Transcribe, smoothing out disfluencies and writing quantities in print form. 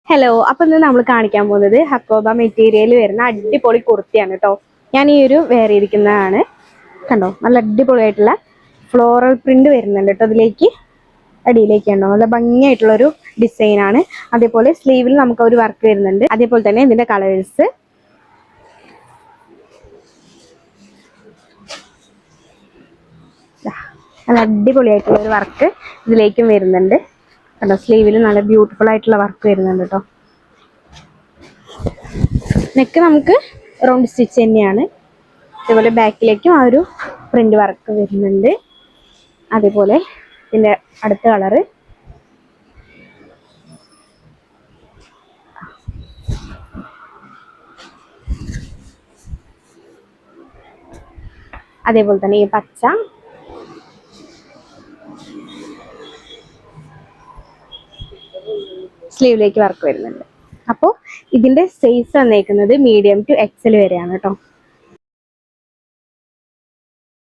Hello, അപ്പം ഇന്ന് നമ്മൾ കാണിക്കാൻ പോകുന്നത് ഹക്കോബ മെറ്റീരിയൽ വരുന്ന അടിപൊളി കുർത്തിയാണ് കേട്ടോ. ഞാൻ ഈ ഒരു വേറെ ഇരിക്കുന്നതാണ് കണ്ടോ, നല്ല അടിപൊളിയായിട്ടുള്ള ഫ്ലോറൽ പ്രിന്റ് വരുന്നുണ്ട് കേട്ടോ. അതിലേക്ക് അടിയിലേക്ക് കണ്ടോ, നല്ല ഭംഗിയായിട്ടുള്ളൊരു ഡിസൈനാണ്. അതേപോലെ സ്ലീവിൽ നമുക്ക് ഒരു വർക്ക് വരുന്നുണ്ട്. അതേപോലെ തന്നെ ഇതിന്റെ കളേഴ്സ് നല്ല അടിപൊളിയായിട്ടുള്ള ഒരു വർക്ക് ഇതിലേക്കും വരുന്നുണ്ട് കണ്ടോ. സ്ലീവിൽ നല്ല ബ്യൂട്ടിഫുൾ ആയിട്ടുള്ള വർക്ക് വരുന്നുണ്ട് കേട്ടോ. നെക്ക് നമുക്ക് റൗണ്ട് സ്റ്റിച്ച് തന്നെയാണ്. അതേപോലെ ബാക്കിലേക്കും ആ ഒരു പ്രിന്റ് വർക്ക് വരുന്നുണ്ട്. അതേപോലെ ഇതിന്റെ അടുത്ത കളറ് അതേപോലെ തന്നെ ഈ പച്ച സ്ലീവിലേക്ക് വർക്ക് വരുന്നുണ്ട്. അപ്പോൾ ഇതിന്റെ സൈസ് വന്നേക്കുന്നത് മീഡിയം ടു എക്സൽ വരെയാണ് കേട്ടോ.